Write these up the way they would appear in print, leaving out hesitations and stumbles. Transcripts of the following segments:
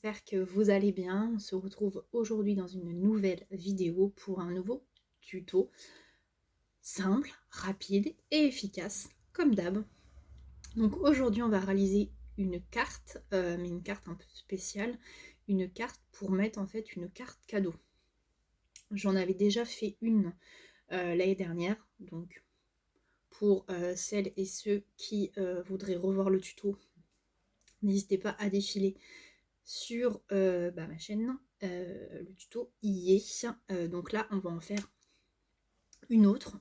j'espère que vous allez bien. On se retrouve aujourd'hui dans une nouvelle vidéo pour un nouveau tuto simple, rapide et efficace, comme d'hab. Donc aujourd'hui on va réaliser une carte, mais une carte un peu spéciale, une carte pour mettre en fait une carte cadeau. J'en avais déjà fait une l'année dernière, donc pour celles et ceux qui voudraient revoir le tuto, n'hésitez pas à défiler sur ma chaîne, le tuto y est. Donc là on va en faire une autre,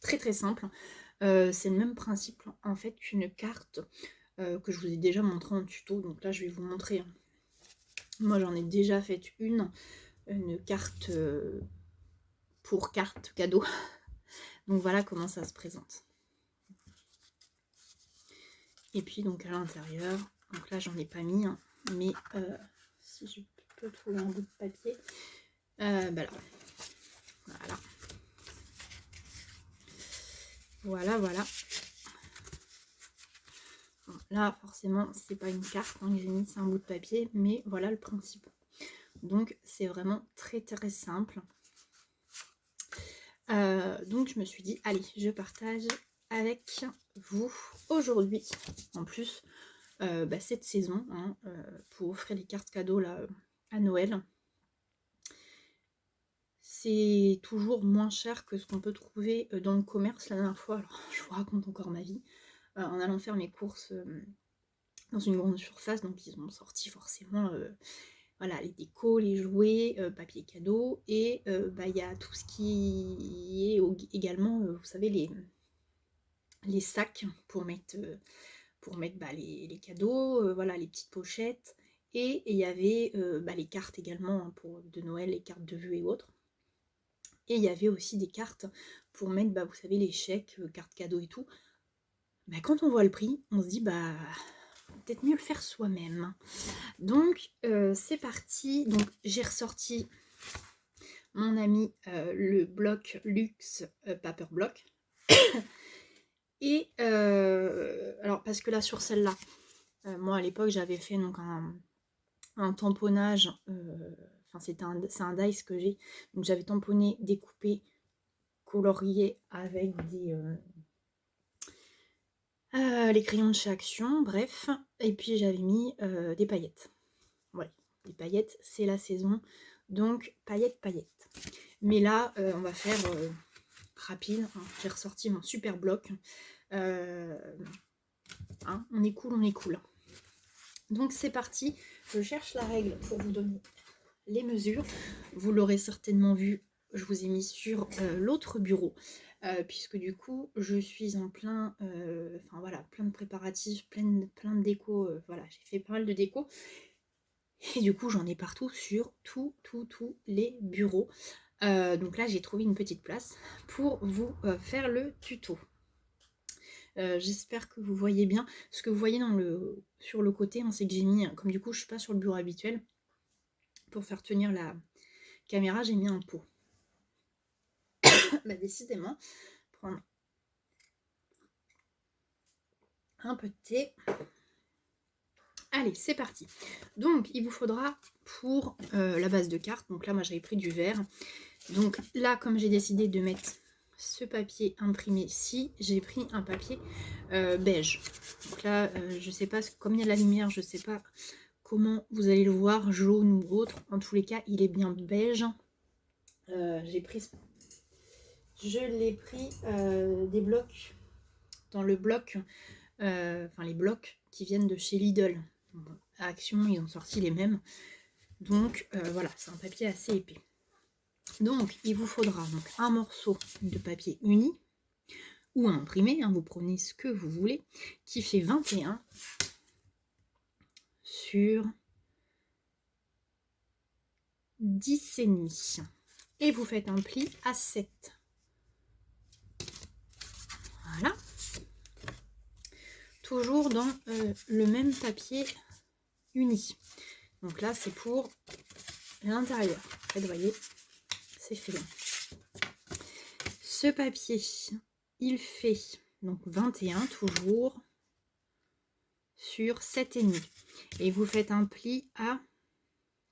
très très simple. C'est le même principe en fait qu'une carte que je vous ai déjà montré en tuto, donc là je vais vous montrer. Moi j'en ai déjà fait une carte pour carte cadeau. Donc voilà comment ça se présente. Et puis donc à l'intérieur, donc là j'en ai pas mis, hein, mais si je peux trouver un bout de papier, là. Voilà. Bon, là forcément c'est pas une carte hein, que j'ai mis, c'est un bout de papier, mais voilà le principe. Donc c'est vraiment très très simple. Donc je me suis dit allez, je partage avec vous aujourd'hui en plus cette saison hein, pour offrir les cartes cadeaux là à Noël. C'est toujours moins cher que ce qu'on peut trouver dans le commerce. La dernière fois, alors je vous raconte encore ma vie, en allant faire mes courses dans une grande surface, donc ils ont sorti forcément voilà, les décos, les jouets, papier cadeau, et il y a tout ce qui est également, vous savez, les sacs pour mettre les cadeaux, voilà, les petites pochettes, et il y avait les cartes également hein, de Noël, les cartes de vœux et autres. Et il y avait aussi des cartes pour mettre, vous savez, les chèques, cartes cadeaux et tout. Quand on voit le prix, on se dit, peut-être mieux le faire soi-même. Donc, c'est parti. Donc, j'ai ressorti mon ami le bloc luxe paper block. Et, alors, parce que là, sur celle-là, moi, à l'époque, j'avais fait donc un tamponnage. C'est un dice que j'ai. Donc, j'avais tamponné, découpé, colorié avec les crayons de chez Action, bref, et puis j'avais mis des paillettes. Ouais, les paillettes, c'est la saison, donc paillettes. Mais là, on va faire rapide, hein. J'ai ressorti mon super bloc. On est cool. Donc c'est parti, je cherche la règle pour vous donner les mesures. Vous l'aurez certainement vu, je vous ai mis sur l'autre bureau. Puisque du coup je suis en plein plein de préparatifs, plein de déco, voilà, j'ai fait pas mal de déco et du coup j'en ai partout sur tous les bureaux. Donc là j'ai trouvé une petite place pour vous faire le tuto. J'espère que vous voyez bien. Ce que vous voyez sur le côté, hein, c'est que j'ai mis, comme du coup je suis pas sur le bureau habituel, pour faire tenir la caméra j'ai mis un pot. Décidément, prendre un peu de thé. Allez, c'est parti. Donc, il vous faudra pour la base de carte, donc là, moi, j'avais pris du vert. Donc là, comme j'ai décidé de mettre ce papier imprimé-ci, j'ai pris un papier beige. Donc là, je sais pas, comme il y a la lumière, je sais pas comment vous allez le voir, jaune ou autre. En tous les cas, il est bien beige. Je l'ai pris des blocs, dans le bloc, les blocs qui viennent de chez Lidl. À Action, ils ont sorti les mêmes. Donc voilà, c'est un papier assez épais. Donc il vous faudra donc un morceau de papier uni ou imprimé, hein, vous prenez ce que vous voulez, qui fait 21 sur 10,5. Et vous faites un pli à 7. Voilà. Toujours dans le même papier uni. Donc là, c'est pour l'intérieur. En fait, vous voyez, c'est fait. Ce papier, il fait donc 21 toujours sur 7,5. Et vous faites un pli à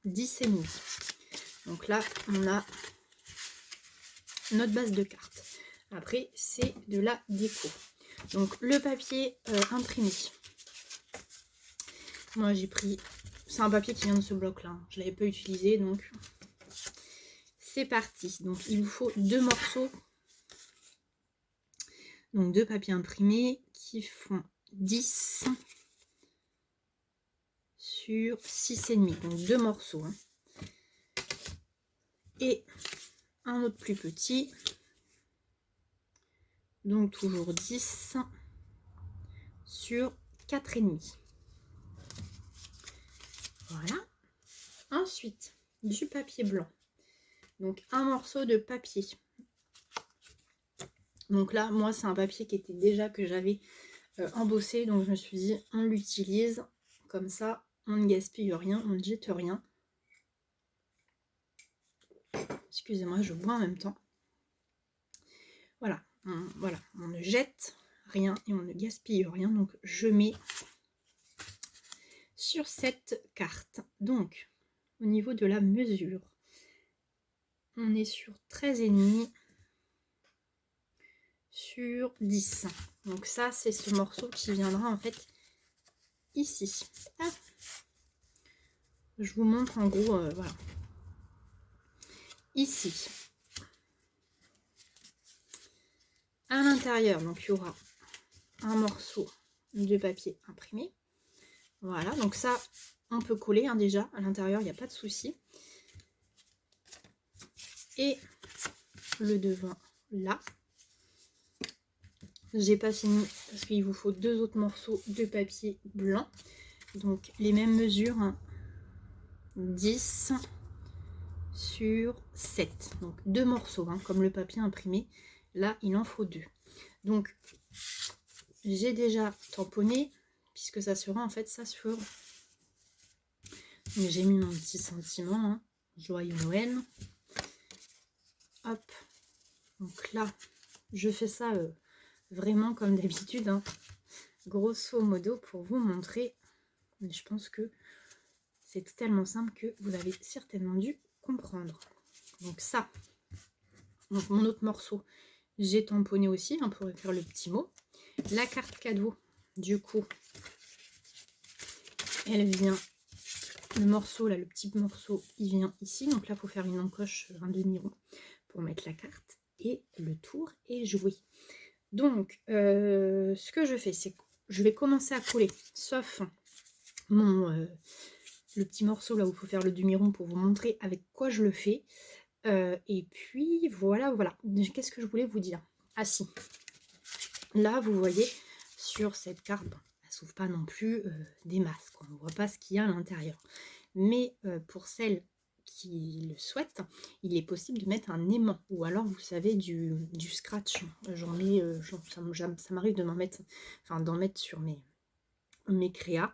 10,5. Donc là, on a notre base de cartes. Après, c'est de la déco. Donc le papier imprimé. Moi j'ai pris, c'est un papier qui vient de ce bloc là, je l'avais pas utilisé, donc c'est parti. Donc il vous faut 2 morceaux, donc 2 papiers imprimés qui font 10 sur 6,5, donc 2 morceaux, hein. Et un autre plus petit, donc toujours 10 sur 4,5. Voilà. Ensuite, du papier blanc. Donc un morceau de papier. Donc là, moi, c'est un papier qui était déjà que j'avais embossé. Donc je me suis dit, on l'utilise. Comme ça, on ne gaspille rien, on ne jette rien. Excusez-moi, je bois en même temps. Voilà, on ne jette rien et on ne gaspille rien. Donc je mets sur cette carte. Donc, au niveau de la mesure, on est sur 13,5 sur 10. Donc ça, c'est ce morceau qui viendra en fait ici. Ah. Je vous montre en gros, voilà. Ici. À l'intérieur, donc il y aura un morceau de papier imprimé. Voilà, donc ça, on peut coller hein, déjà. À l'intérieur, il n'y a pas de souci. Et le devant, là. J'ai pas fini parce qu'il vous faut 2 autres morceaux de papier blanc. Donc les mêmes mesures, hein. 10 sur 7. Donc 2 morceaux, hein, comme le papier imprimé. Là, il en faut 2. Donc j'ai déjà tamponné, puisque ça sera en fait ça sur... J'ai mis mon petit sentiment, hein. Joyeux Noël. Hop. Donc là, je fais ça vraiment comme d'habitude, hein. Grosso modo pour vous montrer. Mais je pense que c'est tellement simple que vous avez certainement dû comprendre. Donc ça, donc mon autre morceau, j'ai tamponné aussi hein, pour écrire le petit mot. La carte cadeau, du coup, elle vient, le morceau là, le petit morceau, il vient ici. Donc là, il faut faire une encoche, un demi-rond pour mettre la carte. Et le tour est joué. Donc, ce que je fais, c'est que je vais commencer à coller, sauf mon... le petit morceau là où il faut faire le demi-rond pour vous montrer avec quoi je le fais. Et puis voilà. Qu'est-ce que je voulais vous dire? Ah si, là vous voyez sur cette carte, bon, elle s'ouvre pas non plus des masses, quoi. On ne voit pas ce qu'il y a à l'intérieur. Mais pour celles qui le souhaitent, il est possible de mettre un aimant ou alors vous savez du scratch. J'en mets, ça m'arrive de d'en mettre sur mes créas.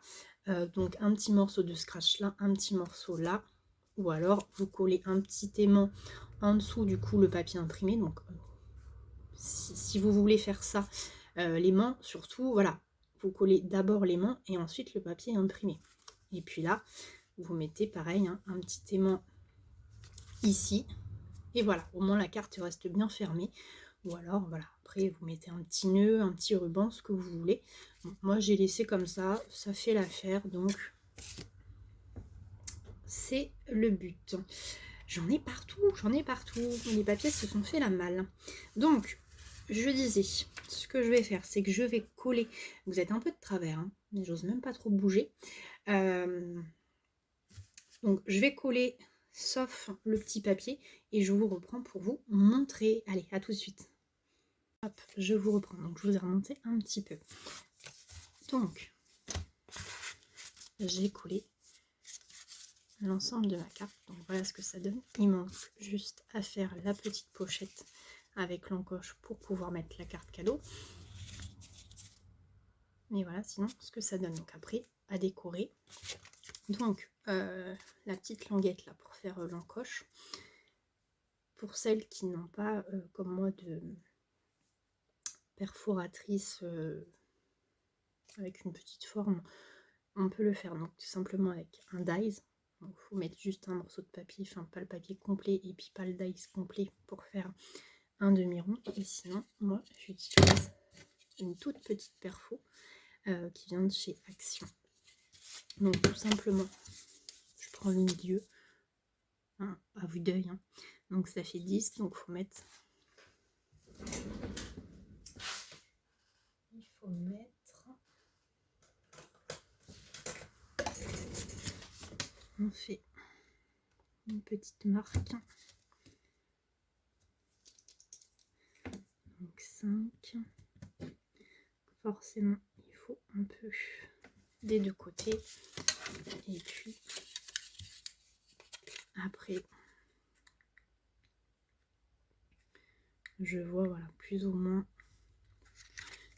Donc un petit morceau de scratch là, un petit morceau là, ou alors vous collez un petit aimant en dessous du coup le papier imprimé. Donc si vous voulez faire ça, l'aimant surtout, voilà, vous collez d'abord l'aimant et ensuite le papier imprimé. Et puis là, vous mettez pareil hein, un petit aimant ici, et voilà, au moins la carte reste bien fermée. Ou alors voilà, après vous mettez un petit nœud, un petit ruban, ce que vous voulez. Bon, moi j'ai laissé comme ça fait l'affaire, donc c'est le but. J'en ai partout, les papiers se sont fait la malle. Donc je disais, ce que je vais faire, c'est que je vais coller, vous êtes un peu de travers, hein, mais j'ose même pas trop bouger. Donc je vais coller sauf le petit papier et je vous reprends pour vous montrer. Allez, à tout de suite. Hop, je vous reprends. Donc je vous ai remonté un petit peu. Donc j'ai collé l'ensemble de ma carte. Donc voilà ce que ça donne. Il manque juste à faire la petite pochette avec l'encoche pour pouvoir mettre la carte cadeau. Mais voilà, sinon ce que ça donne. Donc après, à décorer. Donc la petite languette là pour faire l'encoche. Pour celles qui n'ont pas, comme moi, de perforatrice avec une petite forme, on peut le faire donc tout simplement avec un dies. Donc il faut mettre juste un morceau de papier, enfin pas le papier complet et puis pas le dies complet pour faire un demi-rond. Et sinon, moi j'utilise une toute petite perfo qui vient de chez Action. Donc tout simplement, je prends le milieu, hein, à vue d'œil, hein. Donc ça fait 10, donc il faut mettre... On fait une petite marque. Donc 5. Forcément, il faut un peu des deux côtés. Et puis, après, je vois, voilà, plus ou moins.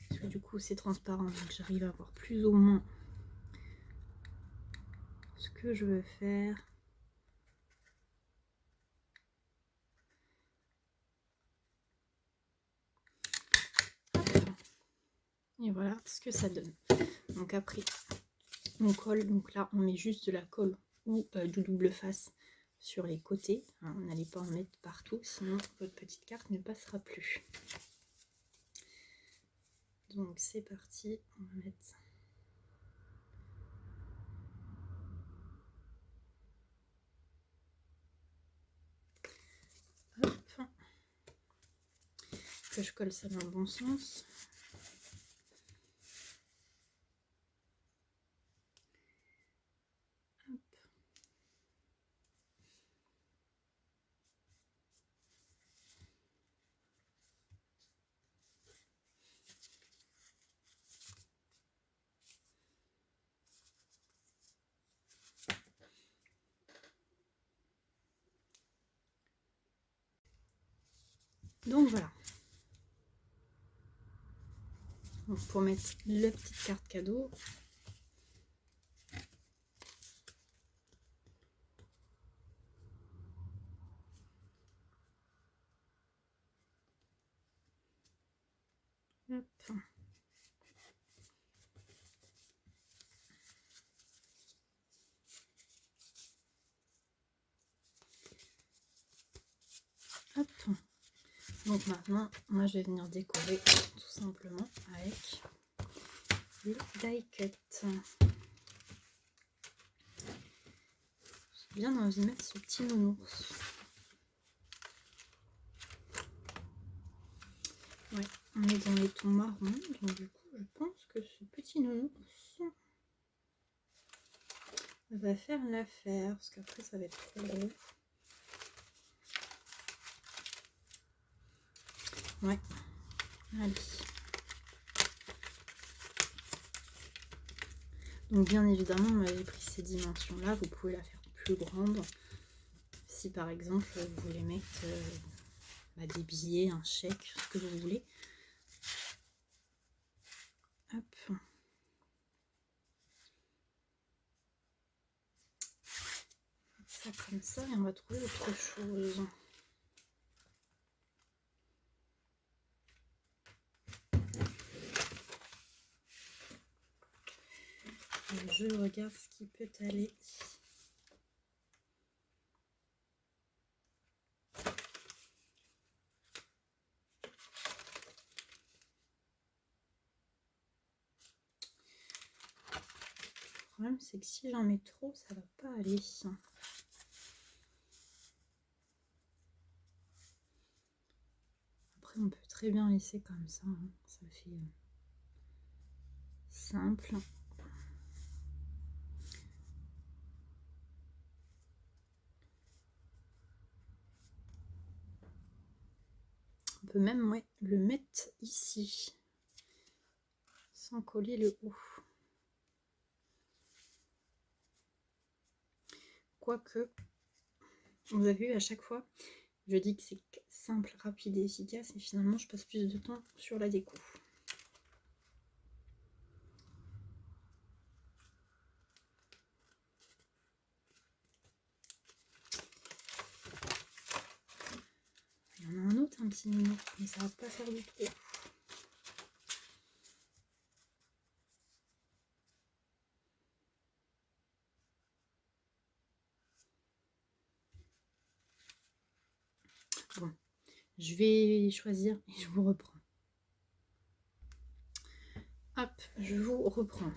Parce que du coup, c'est transparent, donc j'arrive à voir plus ou moins ce que je veux faire. Et voilà ce que ça donne. Donc après, on colle. Donc là, on met juste de la colle ou du double face sur les côtés. Hein, on n'allait pas en mettre partout, sinon votre petite carte ne passera plus. Donc c'est parti, on va mettre... Hop. Que je colle ça dans le bon sens. Hop. Donc voilà. Donc pour mettre la petite carte cadeau. Hop. Hop. Donc maintenant, moi je vais venir décorer tout simplement avec le die cut. J'ai bien envie de mettre ce petit nounours. Ouais, on est dans les tons marrons, donc du coup je pense que ce petit nounours va faire l'affaire, parce qu'après ça va être trop gros. Ouais, allez. Donc bien évidemment, moi j'ai pris ces dimensions-là, vous pouvez la faire plus grande. Si par exemple vous voulez mettre des billets, un chèque, ce que vous voulez. Hop. Ça comme ça et on va trouver autre chose. Je regarde ce qui peut aller. Le problème c'est que si j'en mets trop, ça va pas aller. Après on peut très bien laisser comme ça, hein. Ça fait simple. On peut même le mettre ici, sans coller le haut. Quoique, vous avez vu à chaque fois, je dis que c'est simple, rapide et efficace, et finalement je passe plus de temps sur la déco. Il y en a un autre, un petit nounours, mais ça va pas faire du trop. Bon, je vais choisir et je vous reprends. Hop, je vous reprends.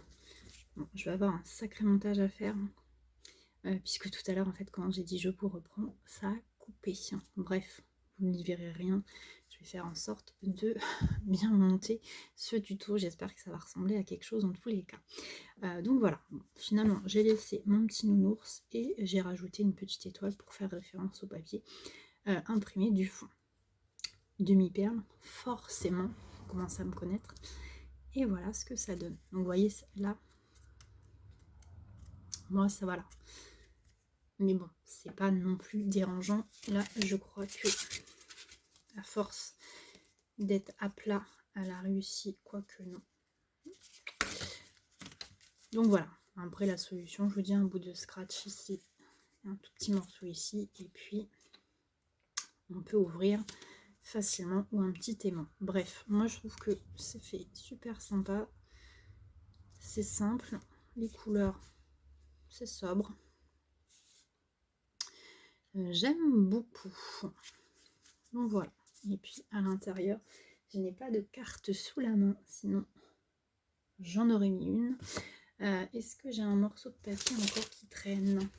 Bon, je vais avoir un sacré montage à faire. Puisque tout à l'heure, en fait, quand j'ai dit je vous reprends, ça a coupé. Bref, vous n'y verrez rien. Je vais faire en sorte de bien monter ce tuto. J'espère que ça va ressembler à quelque chose en tous les cas. Donc voilà, finalement, j'ai laissé mon petit nounours et j'ai rajouté une petite étoile pour faire référence au papier imprimé du fond. Demi-perle, forcément, on commence à me connaître. Et voilà ce que ça donne. Donc vous voyez, là, moi, ça va là. Mais bon, c'est pas non plus dérangeant. Là, je crois que à force d'être à plat, elle a réussi, quoique non. Donc voilà, après la solution, je vous dis un bout de scratch ici, un tout petit morceau ici, et puis on peut ouvrir facilement ou un petit aimant. Bref, moi je trouve que c'est fait super sympa, c'est simple, les couleurs, c'est sobre. J'aime beaucoup. Donc voilà. Et puis à l'intérieur, je n'ai pas de carte sous la main, sinon j'en aurais mis une. Est-ce que j'ai un morceau de papier encore qui traîne?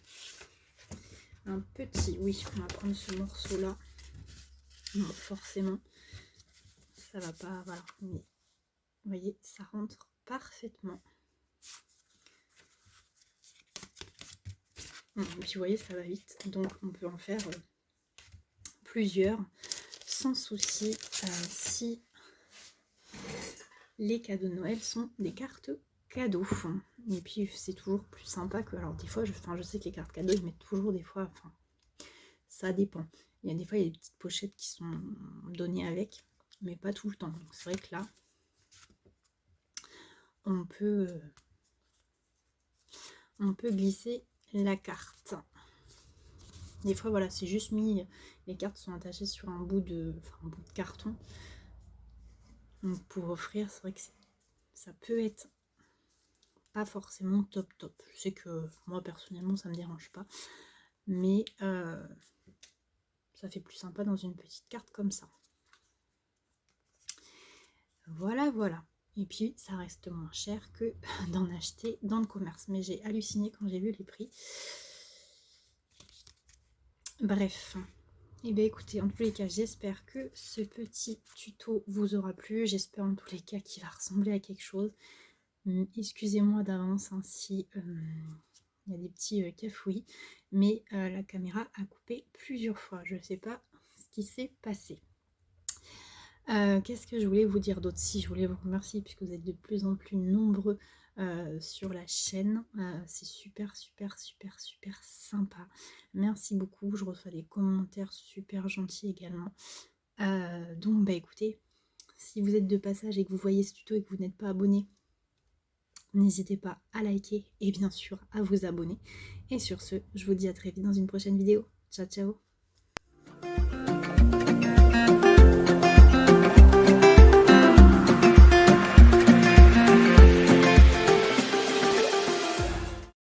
Un petit, oui, on va prendre ce morceau-là. Bon, forcément, ça va pas, voilà. Mais vous voyez, ça rentre parfaitement. Et puis vous voyez, ça va vite, donc on peut en faire plusieurs sans souci si les cadeaux de Noël sont des cartes cadeaux. Et puis c'est toujours plus sympa que, alors des fois, je sais que les cartes cadeaux, ils mettent toujours des fois, enfin, ça dépend. Il y a des fois, il y a des petites pochettes qui sont données avec, mais pas tout le temps. Donc c'est vrai que là, on peut glisser la carte. Des fois, voilà, c'est juste mis, les cartes sont attachées sur un bout de carton. Donc pour offrir, c'est vrai que ça peut être pas forcément top. Je sais que moi personnellement, ça me dérange pas, mais ça fait plus sympa dans une petite carte comme ça. Voilà. Et puis ça reste moins cher que d'en acheter dans le commerce. Mais j'ai halluciné quand j'ai vu les prix. Bref. Et bien écoutez, en tous les cas, j'espère que ce petit tuto vous aura plu. J'espère en tous les cas qu'il va ressembler à quelque chose. Excusez-moi d'avance hein, si il y a des petits cafouillis. Mais la caméra a coupé plusieurs fois. Je ne sais pas ce qui s'est passé. Qu'est-ce que je voulais vous dire d'autre? Si, je voulais vous remercier puisque vous êtes de plus en plus nombreux sur la chaîne. C'est super sympa. Merci beaucoup. Je reçois des commentaires super gentils également. Donc, bah écoutez, si vous êtes de passage et que vous voyez ce tuto et que vous n'êtes pas abonné, n'hésitez pas à liker et bien sûr à vous abonner. Et sur ce, je vous dis à très vite dans une prochaine vidéo. Ciao, ciao!